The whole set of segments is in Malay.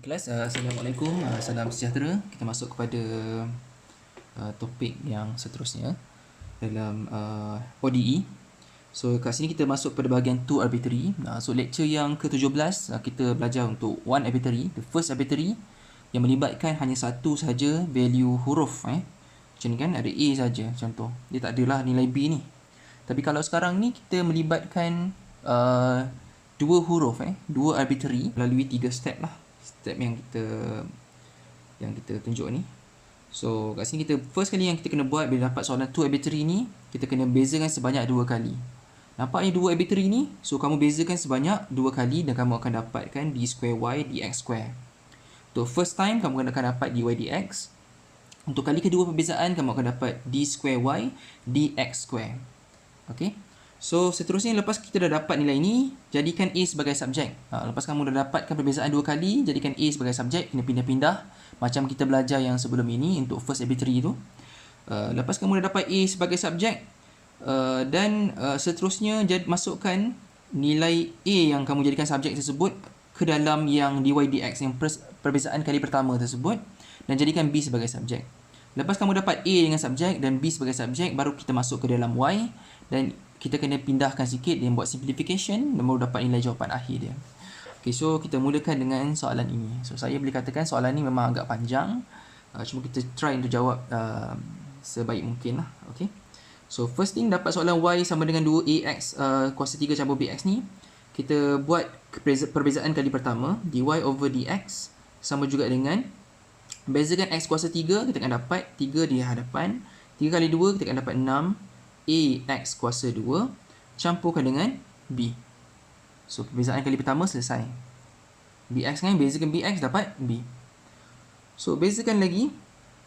Kelas, Assalamualaikum, salam sejahtera. Kita masuk kepada topik yang seterusnya dalam ODE. So kat sini kita masuk pada bahagian 2 arbitrary. So lecture yang ke-17 kita belajar untuk 1 arbitrary, the first arbitrary yang melibatkan hanya satu sahaja value huruf. Macam ni kan, ada A saja contoh. Dia tak adalah nilai B ni. Tapi kalau sekarang ni kita melibatkan dua huruf, dua arbitrary melalui 3 step lah. Step yang kita tunjuk ni. So kat sini kita first kali yang kita kena buat bila dapat soalan 2 arbitrary ni, kita kena bezakan sebanyak 2 kali. Nampak ni 2 arbitrary ni? So kamu bezakan sebanyak 2 kali dan kamu akan dapatkan d square y dx square. Untuk first time kamu akan dapat dy dx. Untuk kali kedua perbezaan kamu akan dapat d square y dx square. Okey. So seterusnya lepas kita dah dapat nilai ni, jadikan A sebagai subjek. Lepas kamu dah dapatkan perbezaan 2 kali, jadikan A sebagai subjek, kena pindah-pindah macam kita belajar yang sebelum ini untuk first arbitrary tu. Lepas kamu dah dapat A sebagai subjek, dan seterusnya masukkan nilai A yang kamu jadikan subjek tersebut ke dalam yang dy dx yang perbezaan kali pertama tersebut dan jadikan B sebagai subjek. Lepas kamu dapat A dengan subjek dan B sebagai subjek, baru kita masuk ke dalam Y dan kita kena pindahkan sikit dan buat simplification dan baru dapat nilai jawapan akhir dia. Okay, so kita mulakan dengan soalan ini. So saya boleh katakan soalan ni memang agak panjang. Cuma kita try untuk jawab sebaik mungkin lah. Okay. So first thing, dapat soalan Y sama dengan 2AX kuasa 3 campur BX ni. Kita buat perbezaan kali pertama, dy over dx sama juga dengan bezakan x kuasa 3, kita akan dapat 3 di hadapan. 3 kali 2 kita akan dapat 6 AX kuasa 2 campurkan dengan B. So perbezaan kali pertama selesai. BX kan, bezakan BX dapat B. So bezakan lagi.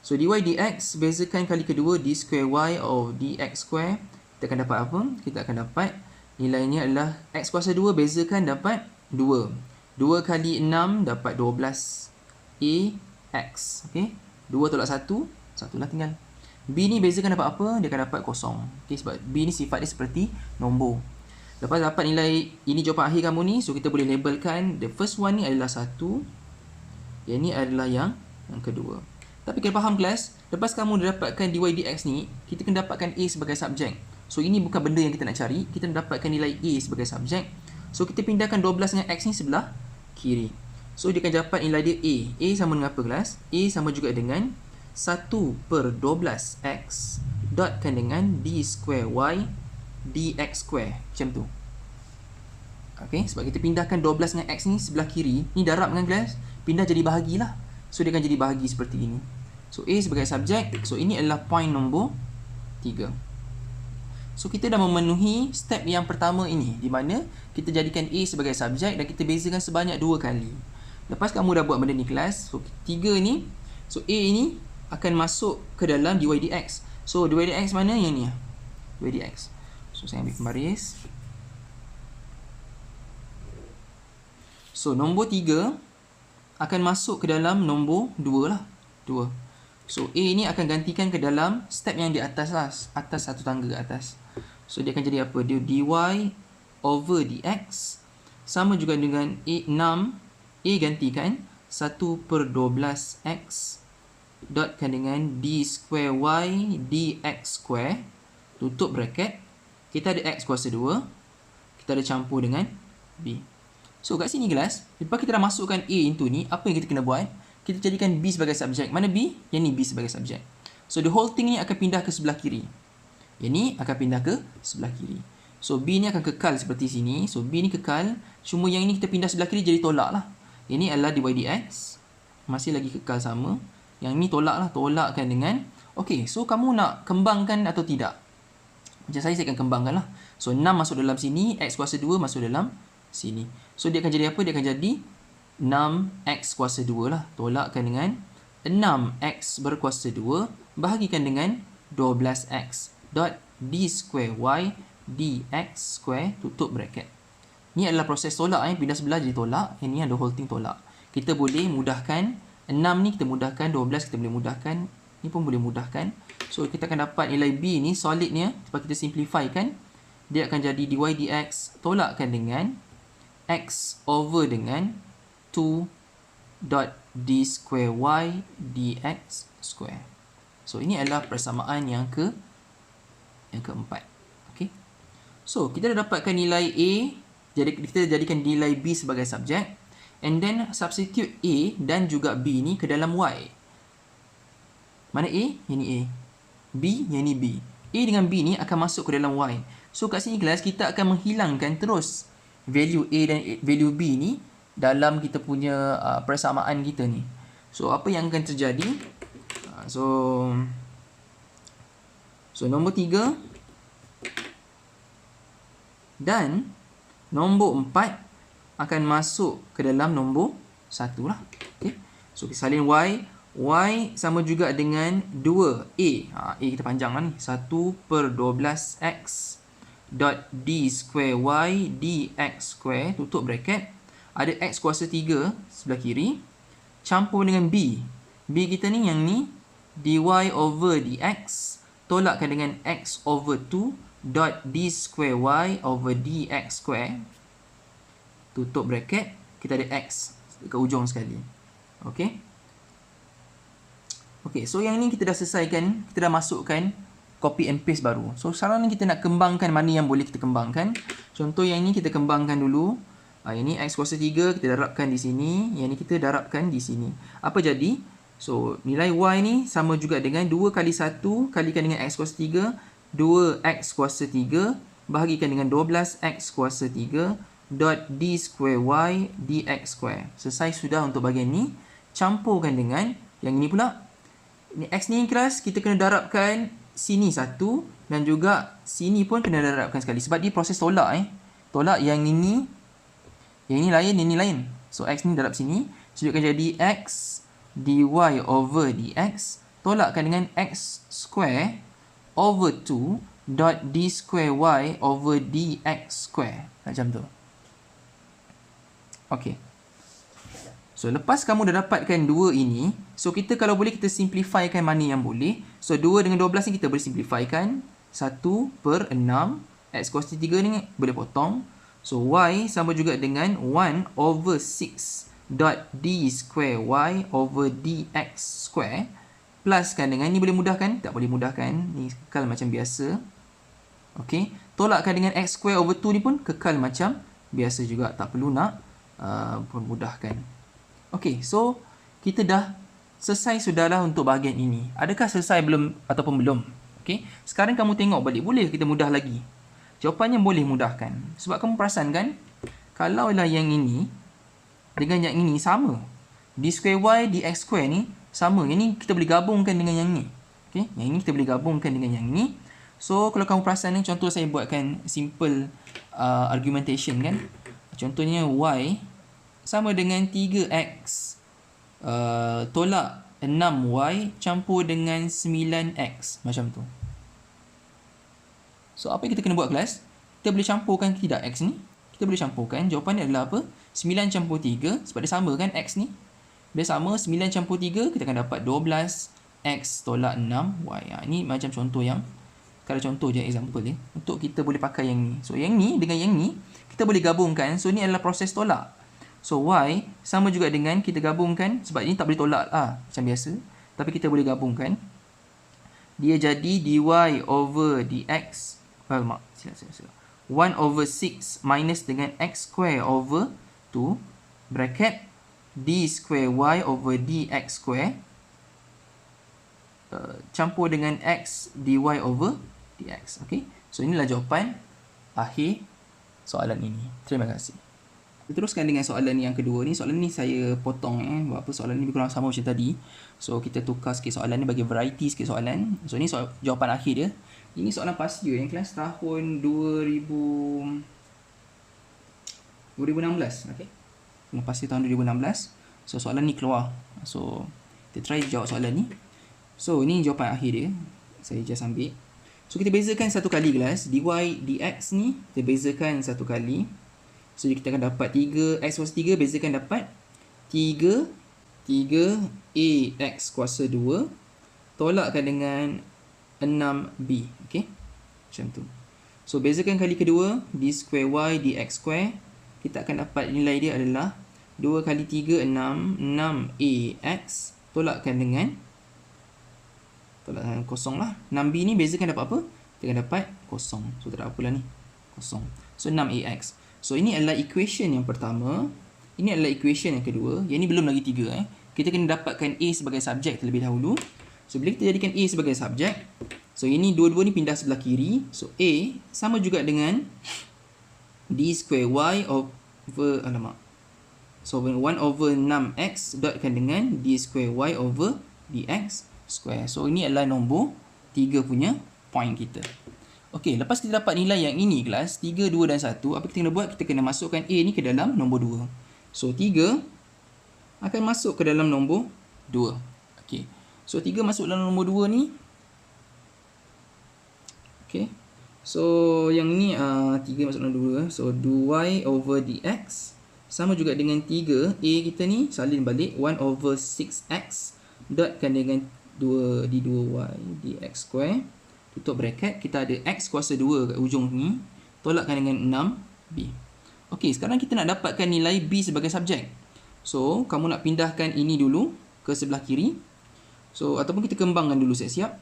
So dy dx bezakan kali kedua d square y of dx square. Kita akan dapat apa? Kita akan dapat nilainya adalah x kuasa 2 bezakan dapat 2. 2 kali 6 dapat 12 AX. Okay. 2 tolak 1, 1 lah tinggal. B ni bezakan dapat apa? Dia akan dapat kosong. Okay, sebab B ni sifat dia seperti nombor. Lepas dapat nilai, ini jawapan akhir kamu ni. So kita boleh labelkan the first one ni adalah 1. Yang ni adalah yang kedua. Tapi kena faham kelas, lepas kamu dah dapatkan dy dx ni, kita kena dapatkan A sebagai subjek. So ini bukan benda yang kita nak cari. Kita nak dapatkan nilai A sebagai subjek. So kita pindahkan 12 dengan x ni sebelah kiri. So dia akan dapat nilai dia A. A sama dengan apa kelas? A sama juga dengan 1/12x dotkan dengan d square y dx square. Macam tu. Okay, sebab kita pindahkan 12 dengan x ni sebelah kiri. Ni darab kan kelas? Pindah jadi bahagi lah. So dia akan jadi bahagi seperti ini. So A sebagai subjek. So ini adalah point nombor 3. So kita dah memenuhi step yang pertama ini, di mana kita jadikan A sebagai subjek dan kita bezakan sebanyak 2 kali. Lepas kamu dah buat benda ni kelas, so 3 ni, so A ni akan masuk ke dalam dy dx. So dy dx mana yang ni? Dy dx. So saya ambil pembaris. So nombor 3 akan masuk ke dalam nombor 2 lah. 2. So A ni akan gantikan ke dalam step yang di atas lah. Atas satu tangga ke atas. So dia akan jadi apa? Dia dy over dx sama juga dengan A 6. A gantikan 1/12x dotkan dengan d square y dx square, tutup bracket. Kita ada x kuasa 2, kita ada campur dengan b. So kat sini kelas, lepas kita dah masukkan A into ni, apa yang kita kena buat? Kita jadikan B sebagai subjek. Mana B? Yang ni B sebagai subjek. So the whole thing ni akan pindah ke sebelah kiri. Yang ni akan pindah ke sebelah kiri. So B ni akan kekal seperti sini. So B ni kekal, cuma yang ini kita pindah sebelah kiri jadi tolak lah. Yang ni adalah dy dx, masih lagi kekal sama. Yang ni tolak lah, tolakkan dengan, okay, so kamu nak kembangkan atau tidak? Macam saya akan kembangkan lah. So 6 masuk dalam sini, x kuasa 2 masuk dalam sini. So dia akan jadi apa? Dia akan jadi 6x kuasa 2 lah. Tolakkan dengan 6x berkuasa 2 bahagikan dengan 12x dot d square y dx square, tutup bracket. Ni adalah proses tolak. Pindah sebelah jadi tolak. Yang ni ada whole thing tolak. Kita boleh mudahkan 6 ni, kita mudahkan 12, kita boleh mudahkan. Ni pun boleh mudahkan. So kita akan dapat nilai B ni solidnya. Sebab kita simplify kan, dia akan jadi dy dx tolakkan dengan x over dengan 2 dot d square y dx square. So ini adalah persamaan yang keempat. Okay. So kita dah dapatkan nilai A, jadi kita jadikan nilai B sebagai subjek, and then substitute A dan juga B ni ke dalam Y. Mana A? Yang ni A. B, yang ni B. A dengan B ni akan masuk ke dalam Y. So kat sini kelas kita akan menghilangkan terus value A dan value B ni dalam kita punya persamaan kita ni. So apa yang akan terjadi? So nombor 3 dan nombor 4 akan masuk ke dalam nombor 1 lah. Okay. So kita salin Y. Y sama juga dengan 2A. A kita panjang lah ni. 1/12x dot d square y dx square, tutup bracket. Ada x kuasa 3 sebelah kiri. Campur dengan B. B kita ni yang ni. dy over dx. Tolakkan dengan x over 2 dot d square y over dx square. Tutup bracket. Kita ada x dekat ujung sekali. Okay. Okay, so yang ni kita dah selesaikan. Kita dah masukkan copy and paste baru. So sekarang ni kita nak kembangkan mana yang boleh kita kembangkan. Contoh yang ni kita kembangkan dulu. Yang ni x kuasa 3 kita darabkan di sini. Yang ni kita darabkan di sini. Apa jadi? So nilai y ni sama juga dengan 2 kali 1 kalikan dengan x kuasa 3. 2x kuasa 3 bahagikan dengan 12x kuasa 3 dot d square y dx square. Selesai sudah untuk bahagian ni. Campurkan dengan yang ini pula. Ini x ni kelas kita kena darabkan sini satu dan juga sini pun kena darabkan sekali sebab dia proses tolak Tolak yang ini lain, yang ini lain. So x ni darab sini, so akan jadi x dy over dx tolakkan dengan x square over 2 dot d square y over dx square. Macam tu. Okey. So, lepas kamu dah dapatkan 2 ini, so kita kalau boleh kita simplifykan mana yang boleh. So, 2 dengan 12 ni kita boleh simplifykan. 1/6. X kuasa 3 ni boleh potong. So, y sama juga dengan 1/6 dot d square y over dx square. Pluskan dengan, ni boleh mudahkan? Tak boleh mudahkan. Ni kekal macam biasa. Okay. Tolakkan dengan x square over 2 ni pun kekal macam biasa juga. Tak perlu nak permudahkan. Okay, so kita dah selesai sudahlah untuk bahagian ini. Adakah selesai belum ataupun belum? Okay, sekarang kamu tengok balik. Boleh kita mudah lagi? Jawapannya boleh mudahkan. Sebab kamu perasan kan? Kalaulah yang ini dengan yang ini sama. D square y dx square ni sama. Yang ni kita boleh gabungkan dengan yang ni. Okay, yang ini kita boleh gabungkan dengan yang ini. So, kalau kamu perasan ni, contoh saya buatkan simple argumentation kan. Contohnya y sama dengan 3x tolak 6y campur dengan 9x. Macam tu. So, apa yang kita kena buat kelas? Kita boleh campurkan tidak x ni? Kita boleh campurkan. Jawapannya adalah apa? 9 campur 3. Sebab dia sama kan x ni? Dia sama 9 campur 3. Kita akan dapat 12x tolak 6y. Ini macam contoh yang, kalau contoh je example ni. Untuk kita boleh pakai yang ni. So, yang ni dengan yang ni kita boleh gabungkan. So, ni adalah proses tolak. So, y sama juga dengan kita gabungkan. Sebab ini tak boleh tolak lah. Macam biasa. Tapi kita boleh gabungkan. Dia jadi dy over dx. Sila. 1/6 minus dengan x square over 2. Bracket. D square y over dx square. Campur dengan x dy over dx. Okay. So, inilah jawapan akhir soalan ini. Terima kasih. Kita teruskan dengan soalan yang kedua ni. Soalan ni saya potong Sebab apa soalan ni lebih kurang sama macam tadi. So kita tukar sikit soalan ni bagi variety sikit soalan. So ni jawapan akhir dia. Ini soalan past year yang kelas tahun 2016. Okay. Soalan past year tahun 2016. So soalan ni keluar. So kita try jawab soalan ni. So ni jawapan akhir dia. Saya just ambil. So kita bezakan satu kali kelas. Dy dx ni kita bezakan satu kali. So, kita akan dapat 3x kuasa 3 bezakan dapat 3ax kuasa 2 tolakkan dengan 6b. Okay. Macam tu. So, bezakan kali kedua d square y dx square. Kita akan dapat nilai dia adalah 2 kali 3, 6. 6AX. Tolakkan dengan kosong lah. 6B ni bezakan dapat apa? Kita akan dapat kosong. So, tak ada apalah ni. Kosong. So, 6AX. So, ini adalah equation yang pertama. Ini adalah equation yang kedua. Yang ni belum lagi 3. Kita kena dapatkan A sebagai subjek terlebih dahulu. So, bila kita jadikan A sebagai subjek, so, ini dua-dua ni pindah sebelah kiri. So, A sama juga dengan D square Y over, so, 1 over 6X dotkan dengan D square Y over DX square. So, ini adalah nombor 3 punya point kita. Okey, lepas kita dapat nilai yang ini kelas, 3, 2 dan 1, apa kita kena buat? Kita kena masukkan A ni ke dalam nombor 2. So, 3 akan masuk ke dalam nombor 2. Okey. So, 3 masuk dalam nombor 2 ni. Okey. So, yang ni 3 masuk dalam 2. So, 2Y over DX sama juga dengan 3. A kita ni salin balik 1 over 6X dotkan dengan 2 D2Y dx square. Tutup bracket. Kita ada X kuasa 2 kat ujung ni. Tolakkan dengan 6B. Okey, sekarang kita nak dapatkan nilai B sebagai subjek. So, kamu nak pindahkan ini dulu ke sebelah kiri. So, ataupun kita kembangkan dulu siap-siap.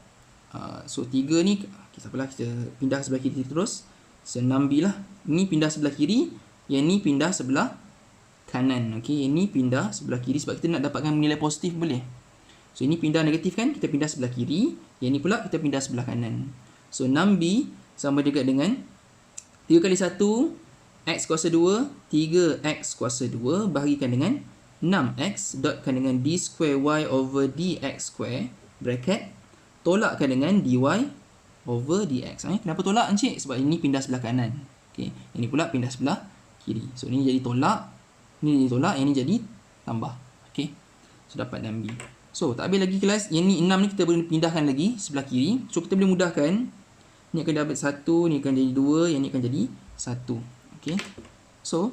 So, 3 ni, kita pindah sebelah kiri terus. So, 6B lah. Ini pindah sebelah kiri. Yang ni pindah sebelah kanan. Okey, yang ni pindah sebelah kiri sebab kita nak dapatkan nilai positif boleh. So, ini pindah negatif kan? Kita pindah sebelah kiri. Yang ni pula kita pindah sebelah kanan. So, 6B sama juga dengan 3 kali 1, X kuasa 2, 3X kuasa 2, bahagikan dengan 6X, dotkan dengan D square Y over DX square, bracket, tolakkan dengan DY over DX. Kenapa tolak encik? Sebab ini pindah sebelah kanan. Okay. Ini pula pindah sebelah kiri. So, ini jadi tolak. Ini jadi tolak. Yang ini jadi tambah. Okay. So, dapat 6B. So, tak habis lagi kelas. Yang ni 6 ni kita boleh pindahkan lagi sebelah kiri. So, kita boleh mudahkan. Ni akan dapat 1. Ni akan jadi 2. Yang ni akan jadi 1. Okay. So,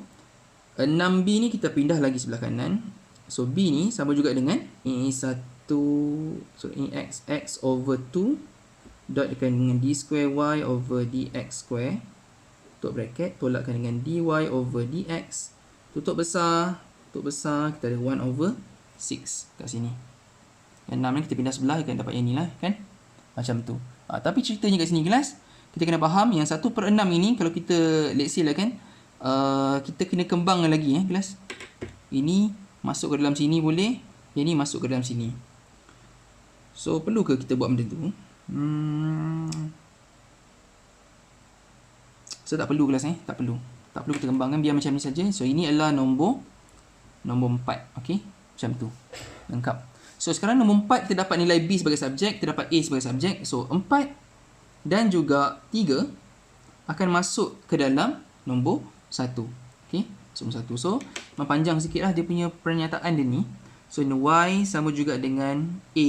6B ni kita pindah lagi sebelah kanan. So, B ni sama juga dengan ini 1. So, ini X over 2. Dotkan dengan D square Y over DX square. Tutup bracket. Tolakkan dengan DY over DX. Tutup besar. Tutup besar. Kita ada 1 over 6 kat sini. Yang 6 ni kita pindah sebelah, kita dapat yang ni lah kan. Macam tu. Tapi ceritanya kat sini kelas, kita kena faham yang 1/6 ini kalau kita let's say lah kan, kita kena kembangkan lagi kelas. Ini masuk ke dalam sini boleh, yang ni masuk ke dalam sini. So perlu ke kita buat benda tu? So tak perlu kelas tak perlu. Tak perlu kita kembangkan, biar macam ni saja. So ini adalah nombor 4. Okey, macam tu. Lengkap. So sekarang nombor 4 kita dapat nilai B sebagai subjek, kita dapat A sebagai subjek. So 4 dan juga 3 akan masuk ke dalam nombor 1. Okey, so 1. So panjang sikitlah dia punya pernyataan dia ni. So Y sama juga dengan A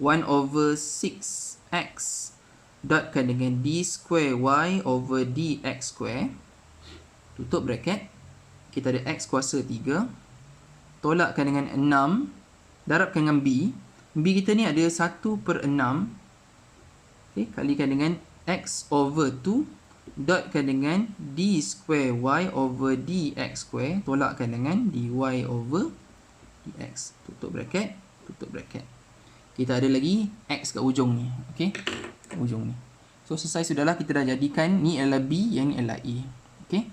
1 over 6X dotkan dengan D square Y over DX square. Tutup bracket. Kita ada X kuasa 3. Tolakkan dengan 6. Darabkan dengan B. B kita ni ada 1/6. Okay, kalikan dengan X over 2. Dotkan dengan D square Y over DX square. Tolakkan dengan DY over DX. Tutup bracket. Tutup bracket. Kita ada lagi X kat ujung ni. Okay, kat ujung ni. So, selesai sudahlah. Kita dah jadikan ni adalah B, yang ni adalah A. Okay.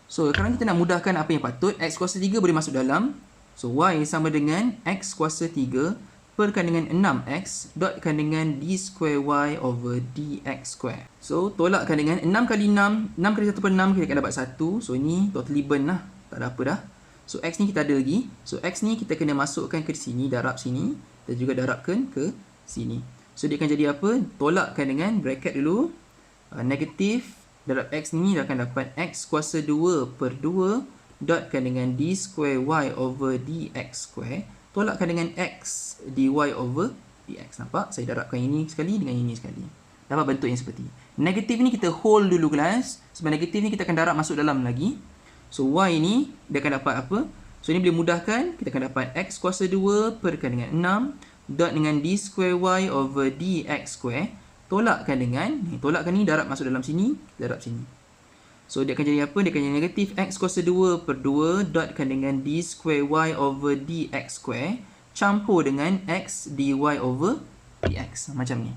So, sekarang kita nak mudahkan apa yang patut. X kuasa 3 boleh masuk dalam. So, Y sama dengan X kuasa 3 perkan dengan 6X dotkan dengan D square Y over DX square. So, tolakkan dengan 6 kali 6. 6 kali 1/6 kita akan dapat 1. So, ini totally burn lah. Tak ada apa dah. So, X ni kita ada lagi. So, X ni kita kena masukkan ke sini. Darab sini. Dan juga darabkan ke sini. So, dia akan jadi apa? Tolakkan dengan bracket dulu. Negatif. Darab X ni akan dapat X kuasa 2/2. Dotkan dengan D square Y over DX square. Tolakkan dengan X dy over dx. Nampak? Saya darabkan ini sekali dengan ini sekali. Dapat bentuk yang seperti. Negatif ni kita hold dulu kelas. Sebab negatif ni kita akan darab masuk dalam lagi. So, Y ni dia akan dapat apa? So, ini boleh mudahkan. Kita akan dapat X kuasa 2 perkan dengan 6. Dot dengan D square Y over DX square. Tolakkan dengan, tolakkan ni darab masuk dalam sini. Darab sini. So dia akan jadi apa? Dia akan jadi negatif x kuasa 2 per 2 dotkan dengan d square y over dx square campur dengan x dy over dx. Macam ni.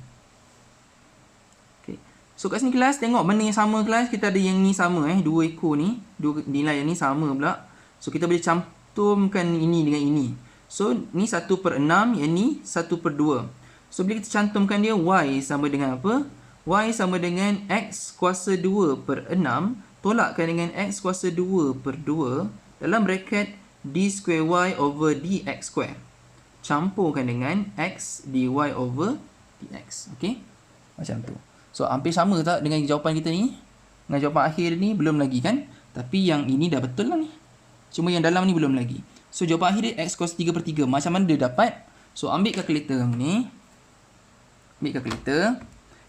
Okay. So kat sini kelas tengok benda yang sama kelas. Kita ada yang ni sama dua ekor ni. Dua nilai yang ni sama pula. So kita boleh cantumkan ini dengan ini. So ni 1 per 6. Yang ni 1 per 2. So bila kita cantumkan dia, y sama dengan apa? Y sama dengan x kuasa 2 per 6 tolakkan dengan x kuasa 2 per 2 dalam bracket d square y over dx square. Campurkan dengan x dy over dx. Okay? Macam tu. So hampir sama tak dengan jawapan kita ni? Dengan jawapan akhir ni belum lagi kan? Tapi yang ini dah betul lah ni. Cuma yang dalam ni belum lagi. So jawapan akhir dia x kuasa 3 per 3. Macam mana dia dapat? So ambil kalkulator ni. Ambil kalkulator.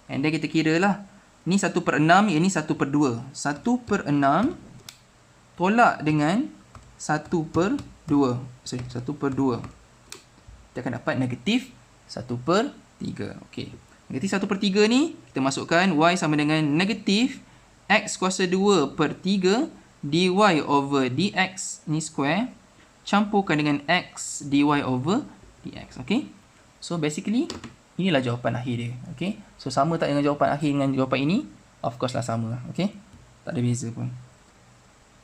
And then kita kira lah. Ni 1 per 6, yang ni 1 per 2. 1 per 6 tolak dengan 1 per 2. Sorry, 1 per 2. Kita akan dapat negatif 1 per 3. Okey. Negatif 1 per 3 ni, kita masukkan y sama dengan negatif x kuasa 2 per 3 dy over dx ni square. Campurkan dengan x dy over dx. Okey. So basically, inilah jawapan akhir dia. Okay. So sama tak dengan jawapan akhir dengan jawapan ini? Of course lah sama. Okay. Tak ada beza pun.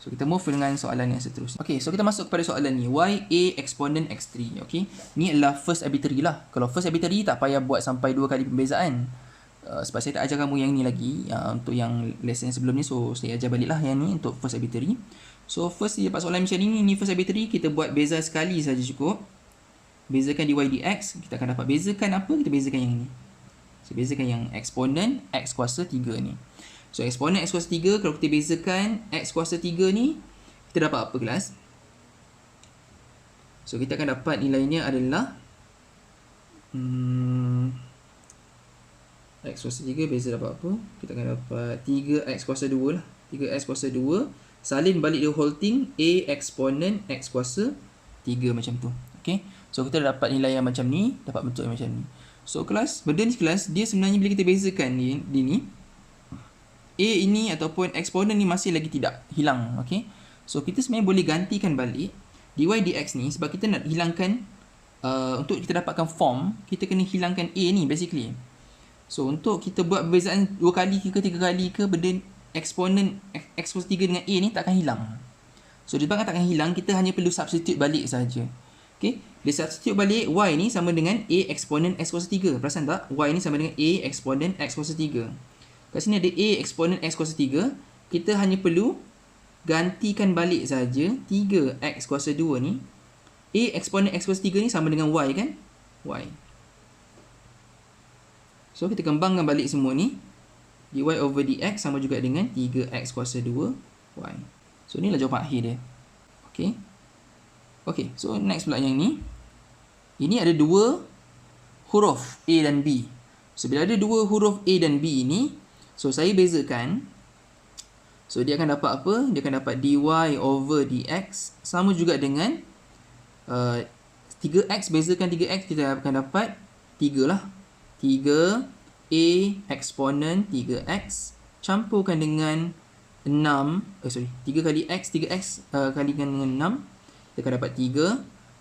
So kita move dengan soalan yang seterusnya. Okay. So kita masuk kepada soalan ni. Y A exponent x3. Okay. Ni adalah first arbitrary lah. Kalau first arbitrary tak payah buat sampai 2 kali pembezaan. Sebab saya tak ajar kamu yang ni lagi. Untuk yang lesson sebelum ni. So saya ajar balik lah yang ni untuk first arbitrary. So first dia dapat soalan macam ni. Ni first arbitrary. Kita buat beza sekali saja cukup. Bezakan dy dx, kita akan dapat bezakan apa? Kita bezakan yang ni. So, bezakan yang eksponen x kuasa 3 ni. So, eksponen x kuasa 3, kalau kita bezakan x kuasa 3 ni, kita dapat apa kelas? So, kita akan dapat nilainya adalah x kuasa 3, beza dapat apa? Kita akan dapat 3x kuasa 2 lah. 3x kuasa 2, salin balik dia whole thing, a eksponen x kuasa 3 macam tu. Okay. So kita dapat nilai yang macam ni, dapat bentuk yang macam ni. So kelas, benda ni kelas, dia sebenarnya bila kita bezakan ni a ini ataupun eksponen ni masih lagi tidak hilang. Okay. So kita sebenarnya boleh gantikan balik dy dx ni sebab kita nak hilangkan untuk kita dapatkan form, kita kena hilangkan a ni basically. So untuk kita buat perbezaan 2 kali ke 3 kali ke, benda eksponen x kuasa 3 dengan a ni takkan hilang. So disebabkan takkan hilang, kita hanya perlu substitute balik saja. Okay. Dia substitute balik y ni sama dengan a eksponen x kuasa 3. Perasan tak? Y ni sama dengan a eksponen x kuasa 3. Kat sini ada a eksponen x kuasa 3. Kita hanya perlu gantikan balik saja 3x kuasa 2 ni. A eksponen x kuasa 3 ni sama dengan y kan? Y. So kita kembangkan balik semua ni. dy over dx sama juga dengan 3x kuasa 2 y. So inilah jawapan akhir dia. Okay. Okay, so next pula yang ni. Ini ada 2 huruf A dan B. So, bila ada 2 huruf A dan B ini, so saya bezakan. So, dia akan dapat apa? Dia akan dapat dy over dx sama juga dengan 3x. Bezakan 3x, kita akan dapat 3 lah. 3 A eksponen 3x campurkan dengan 6. 3 kali x, 3x kalikan dengan 6. Kita akan dapat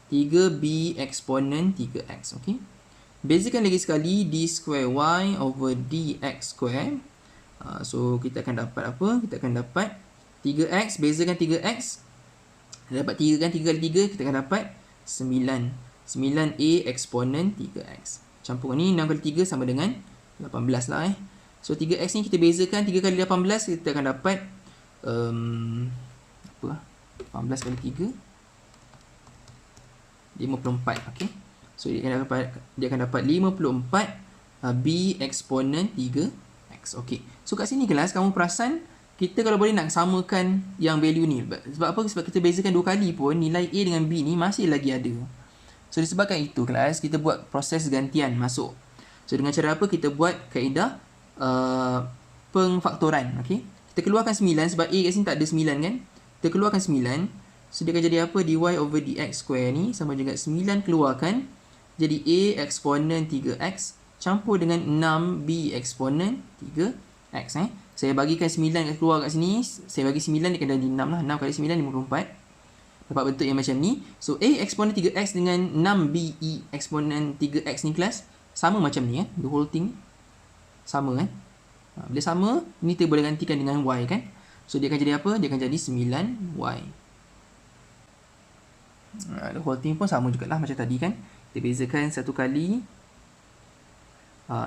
3b eksponen 3x. Okay. Bezakan lagi sekali d square y over dx square. So kita akan dapat apa? Kita akan dapat 3x. Bezakan 3x. Kita dapat 3 kan? 3 kali 3 kita akan dapat 9. 9a eksponen 3x. Campurkan ni 6 kali 3 sama dengan 18 lah So 3x ni kita bezakan 3 kali 18 kita akan dapat 18 kali 3 54. Okay. So dia akan dapat 54 b eksponen 3x. Okay. So kat sini kelas kamu perasan kita kalau boleh nak samakan yang value ni. Sebab apa? Sebab kita bezakan 2 kali pun nilai a dengan b ni masih lagi ada. So disebabkan itu kelas kita buat proses gantian masuk. So dengan cara apa? Kita buat kaedah pengfaktoran. Okay. Kita keluarkan 9 sebab a kat sini tak ada 9 kan. Kita keluarkan 9. So, dia akan jadi apa? Dy over dx square ni sama juga 9 keluarkan. Jadi, A eksponen 3x campur dengan 6B eksponen 3x. Saya bagikan 9 keluar kat sini. Saya bagi 9 dia akan jadi 6 lah. 6 kali 9, 54. Dapat bentuk yang macam ni. So, A eksponen 3x dengan 6BE eksponen 3x ni kelas. Sama macam ni. The whole thing. Sama kan. Bila sama, ni kita boleh gantikan dengan y kan. So, dia akan jadi apa? Dia akan jadi 9y. The whole thing pun sama jugalah macam tadi kan. Kita bezakan satu kali.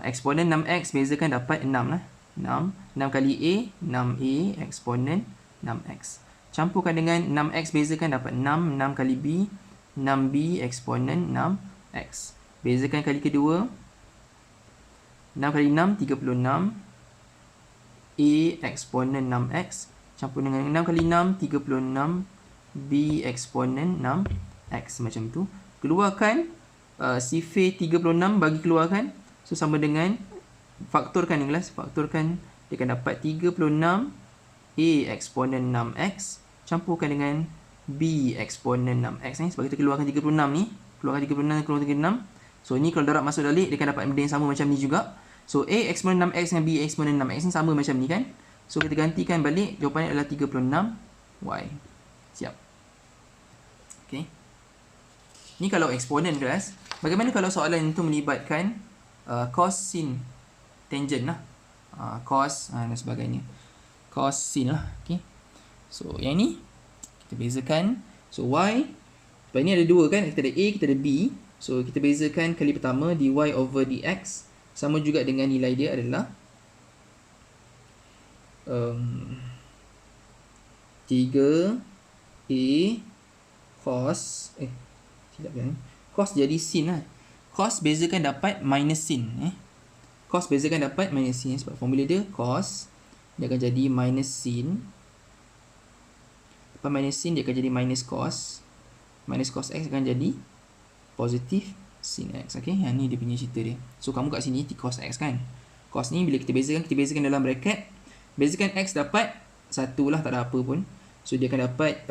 Eksponen 6x bezakan dapat 6 lah. 6 kali A, 6A eksponen 6x. Campurkan dengan 6x bezakan dapat 6 kali B, 6B eksponen 6x. Bezakan kali kedua. 6 kali 6, 36. A eksponen 6x. Campur dengan 6 kali 6, 36. B eksponen 6x. Macam tu. Keluarkan sifar 36 bagi keluarkan. So, sama dengan faktorkan ni kelas. Faktorkan. Dia akan dapat 36 A eksponen 6x. Campurkan dengan B eksponen 6x ni. Sebab kita keluarkan 36 ni. Keluarkan 36, keluarkan 36. So, ni kalau darab masuk balik, dia akan dapat benda yang sama macam ni juga. So, A eksponen 6x dengan B eksponen 6x ni sama macam ni kan. So, kita gantikan balik. Jawapannya adalah 36y. Siap. Okay. Ni kalau eksponen kelas. Bagaimana kalau soalan itu melibatkan cos, sin, tangent lah. Cos dan sebagainya. Cos, sin lah. Okay. So, yang ni kita bezakan. So, y. Sebab ni ada dua kan. Kita ada A, kita ada B. So, kita bezakan kali pertama dy over dx. Sama juga dengan nilai dia adalah 3A cos. Tidak kan. Cos jadi sin lah. Cos bezakan dapat minus sin. Cos bezakan dapat minus sin. Sebab formula dia cos. Dia akan jadi minus sin. Lepas minus sin dia akan jadi minus cos. Minus cos x akan jadi positif sin x. Okay. Yang ni dia punya cerita dia. So, kamu kat sini cos x kan. Cos ni bila kita bezakan dalam bracket. Bezakan x dapat 1 lah. Tak ada apa pun. So, dia akan dapat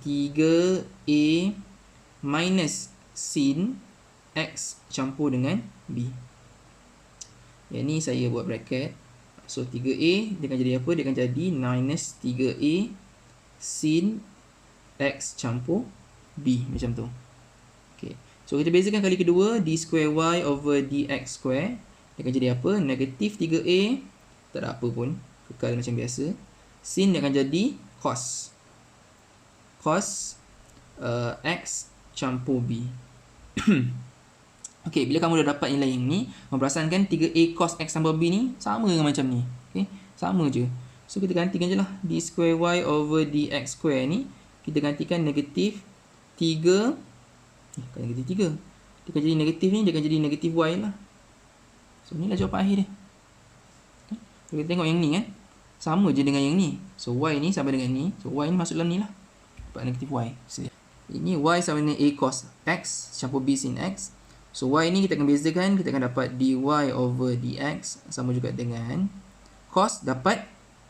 3A minus sin x campur dengan B. Yang ni saya buat bracket. So, 3A dia akan jadi apa? Dia akan jadi minus 3A sin x campur B. Macam tu. Okay. So, kita bezakan kali kedua. D square y over dx square. Dia akan jadi apa? Negatif 3A. Tak ada apa pun. Kekal macam biasa. Sin dia akan jadi cos. Cos x campur B. Okay, bila kamu dah dapat nilai yang ni, memperasankan 3A cos x campur B ni sama dengan macam ni. Okay, sama je. So, kita gantikan je lah. D square y over dx square ni, kita gantikan negatif 3. Bukan negatif 3. Dia akan jadi negatif ni, dia akan jadi negatif y lah. So, ni lah jawapan akhir dia. Okay. So, kita tengok yang ni kan. Sama je dengan yang ni. So, y ni sama dengan ni. So, y ni masuk dalam ni lah. Dapat negatif y. Ini y sama dengan A cos x campur B sin x. So, y ni kita akan bezakan. Kita akan dapat dy over dx. Sama juga dengan cos dapat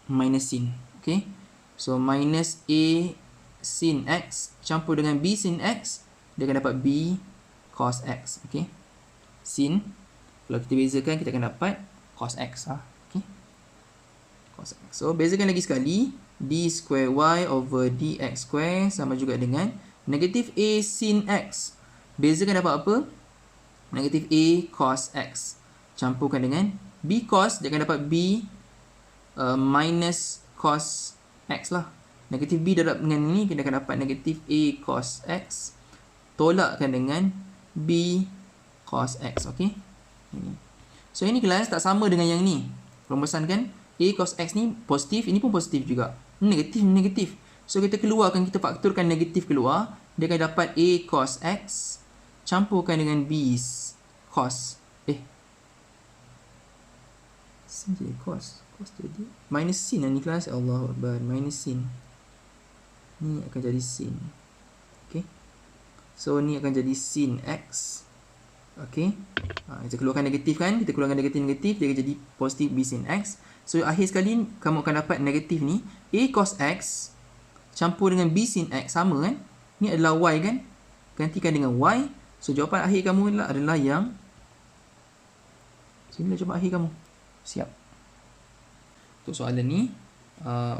minus sin. Okay. So, minus A sin x campur dengan B sin x. Dia akan dapat B cos x. Okay. Sin. Kalau kita bezakan, kita akan dapat cos x. Okay. Cos x. So, bezakan lagi sekali. D square y over dx square sama juga dengan negatif A sin x. Bezakan dapat apa? Negatif A cos x. Campurkan dengan B cos. Dia akan dapat B minus cos x lah. Negatif B darab dengan ini. Kita akan dapat negatif A cos x. Tolakkan dengan B cos x. Okay. So, ini kelas tak sama dengan yang ni. Perumusan kan? A cos x ni positif. Ini pun positif juga. Negatif, negatif. So, kita keluarkan. Kita fakturkan negatif keluar. Dia akan dapat A cos x. Campurkan dengan B cos. Sin jadi cos. Cos jadi minus sin lah ni kelas. Allahu Akbar. Minus sin. Ni akan jadi sin. Okay. So, ni akan jadi sin x. Okay. Kita keluarkan negatif kan. Kita keluarkan negatif-negatif. Dia akan jadi positif B sin x. So, akhir sekali kamu akan dapat negatif ni. A cos x campur dengan B sin x. Sama kan. Ni adalah y kan. Gantikan dengan y. So, jawapan akhir kamu adalah yang. So, inilah jawapan akhir kamu. Siap. So, untuk soalan ni.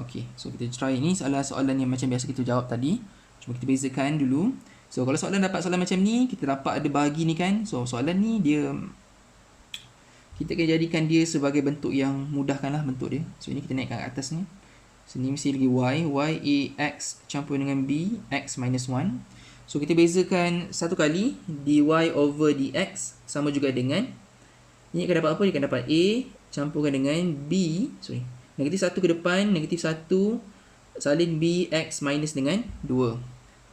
Okay, so kita try ni soalan yang macam biasa kita jawab tadi. Cuma kita bezakan dulu. So kalau dapat soalan macam ni, kita dapat ada bahagi ni kan. So soalan ni dia, kita akan jadikan dia sebagai bentuk yang mudahkan lah bentuk dia. So ini kita naikkan ke atas ni. Sini mesti lagi y a x campur dengan b x minus 1. So kita bezakan satu kali dy over dx sama juga dengan, ini akan dapat apa? Dia akan dapat a campurkan dengan b, negatif 1 ke depan, negatif 1 salin b x minus dengan 2.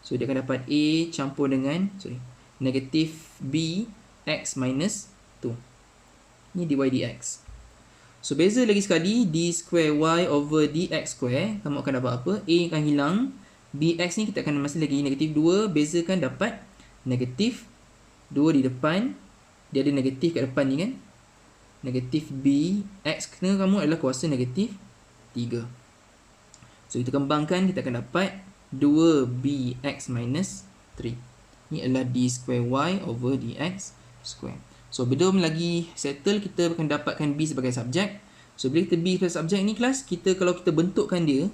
So dia akan dapat a campur dengan negatif b x minus 2. Ini dy dx. So beza lagi sekali, d square y over dx square, kamu akan dapat apa? A akan hilang, bx ni kita akan masih lagi negatif 2, bezakan dapat negatif 2 di depan, dia ada negatif kat depan ni kan, negatif b, x kena kamu adalah kuasa negatif 3. So kita kembangkan, kita akan dapat 2bx minus 3. Ni adalah d square y over dx square. So belum lagi settle, kita akan dapatkan b sebagai subjek. So bila kita b sebagai subjek ni kelas, kita kalau kita bentukkan dia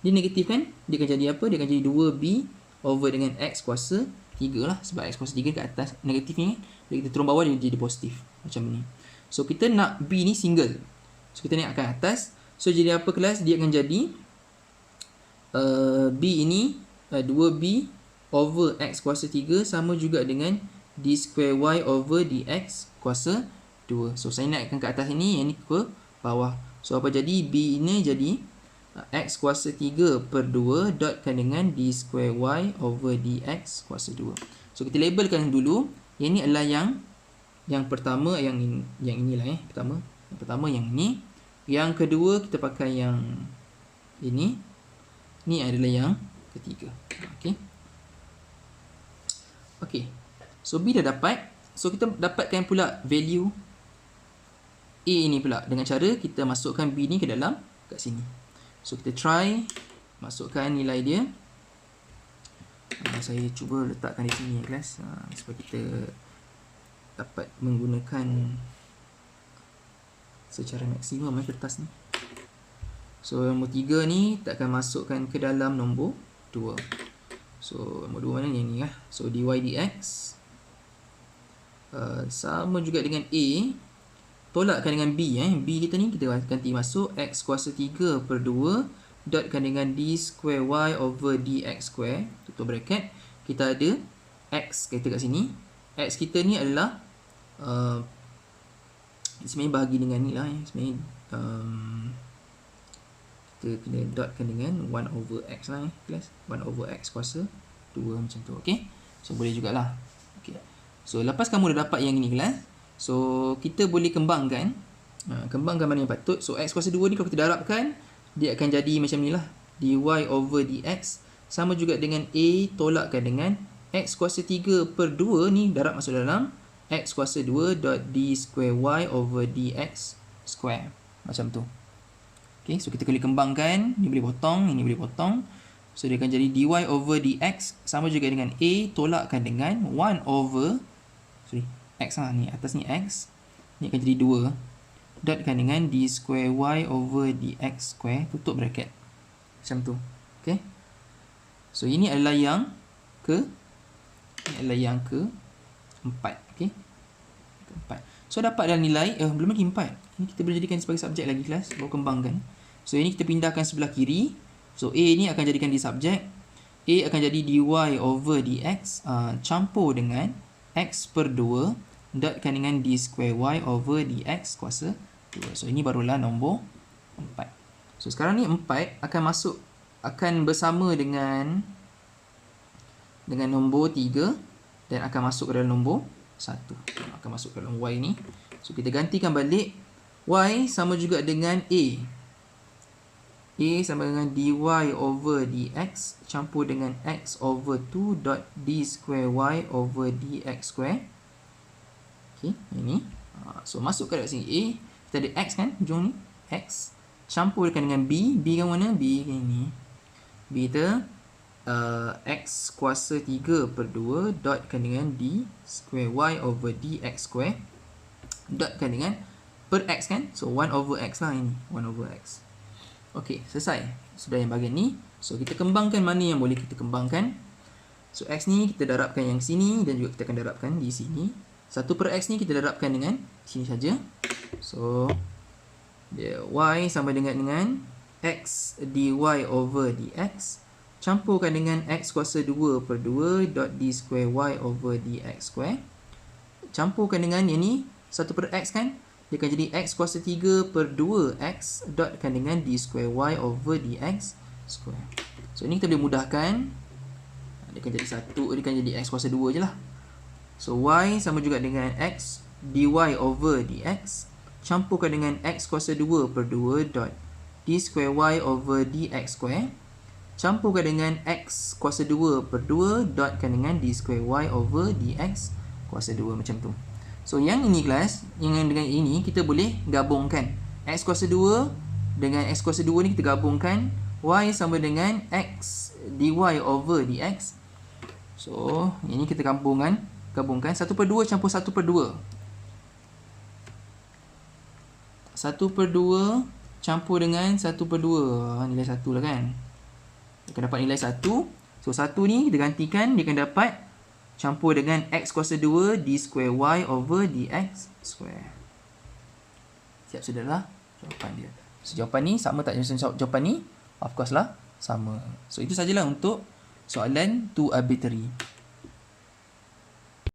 negatif kan, dia akan jadi apa? Dia akan jadi 2b over dengan x kuasa 3 lah, sebab x kuasa 3 kat atas negatif ni kan. Bila kita turun bawah dia jadi positif macam ni. So kita nak b ni single, so kita naikkan atas. So jadi apa kelas? Dia akan jadi b ini 2b over x kuasa 3 sama juga dengan d square y over dx kuasa 2. So saya naikkan ke atas ini, yang ni ke bawah. So apa jadi? B ini jadi x kuasa 3 per 2 dotkan dengan d square y over dx kuasa 2. So kita labelkan dulu. Yang ni adalah yang pertama, yang inilah pertama. Yang pertama yang ni. Yang kedua kita pakai yang ini. Ni adalah yang ketiga. Okey. Okey. So B dah dapat. So kita dapatkan pula value A ni pula dengan cara kita masukkan B ni ke dalam kat sini. So kita try masukkan nilai dia. Saya cuba letakkan di sini kelas, supaya kita dapat menggunakan secara maksimum kertas ni. So nombor 3 ni kita akan masukkan ke dalam nombor 2. So nombor 2 mana ni lah. So dy dx sama juga dengan A, tolakkan dengan B. B kita ni kita ganti masuk x kuasa 3 per 2 dotkan dengan d square y over dx square, tutup bracket. Kita ada x kita kat sini. X kita ni adalah sebenarnya bahagi dengan ni lah. Sebenarnya kita kena dotkan dengan 1 over x lah kelas. 1 over x kuasa 2 macam tu. Okay, so boleh jugalah. Okay. So lepas kamu dah dapat yang ini kelas, so kita boleh kembangkan. Kembangkan mana yang patut. So x kuasa 2 ni kalau kita darabkan, dia akan jadi macam ni lah. dy over dx sama juga dengan a tolakkan dengan x kuasa 3 per 2 ni darab masuk dalam x kuasa 2 dot d square y over dx square. Macam tu. Okay, so kita kena kembangkan. Ni boleh potong, ini boleh potong. So dia akan jadi dy over dx sama juga dengan a tolakkan dengan 1 over x lah, ni atas ni x, ni akan jadi 2 dotkan dengan d square y over dx square, tutup bracket macam tu. Okay, so ini adalah yang keempat. Okay, keempat. So dapat dalam nilai belum lagi 4. Ini kita boleh jadikan sebagai subjek lagi kelas, baru kembangkan. So ini kita pindahkan sebelah kiri. So a ni akan jadikan di subjek, a akan jadi dy over dx campur dengan x per 2 dotkan dengan d square y over dx kuasa 2. So ini barulah nombor 4. So sekarang ni 4 akan bersama dengan nombor 3 dan akan masuk ke dalam nombor 1. Akan masuk ke dalam y ni. So kita gantikan balik. Y sama juga dengan a. A sama dengan dy over dx campur dengan x over 2 dot d square y over dx square. Okay, ini. So masuk ke dalam sini A. Kita ada x kan, hujung ni. X. Campurkan dengan B. B kan mana? B kan ini. B kita x kuasa 3 per 2 dotkan dengan d square y over dx square. Dotkan dengan per x kan. So 1 over x lah ini. 1 over x. Okey, selesai. Sudah yang bahagian ni. So, kita kembangkan mana yang boleh kita kembangkan. So, X ni kita darabkan yang sini dan juga kita akan darabkan di sini. 1/X ni kita darabkan dengan sini saja. So, dia Y sama dengan X dy over dx. Campurkan dengan X kuasa 2/2 dot d square Y over dx square. Campurkan dengan yang ni 1/X kan. Dia akan jadi X kuasa 3/2x dotkan dengan d square Y over dx square. So, ini kita boleh mudahkan. Dia akan jadi 1, dia akan jadi X kuasa 2 je lah. So, Y sama juga dengan X dy over dx. Campurkan dengan X kuasa 2/2 dot d square Y over dx square. Campurkan dengan X kuasa 2/2 dotkan dengan d square Y over dx kuasa 2 macam tu. So, yang ini kelas, yang dengan ini kita boleh gabungkan. X kuasa 2 dengan X kuasa 2 ni kita gabungkan. Y sama dengan X dy over dx. So, ini kita gabungkan 1/2 campur 1/2. 1/2 campur dengan 1/2. Nilai 1 lah kan. Dia akan dapat nilai 1. So, 1 ni kita gantikan. Dia akan dapat campur dengan X kuasa 2 d square Y over dx square. Siap sudahlah jawapan dia. So, jawapan ni sama tak dengan jawapan ni? Of course lah, sama. So, itu sajalah untuk soalan 2 arbitrary.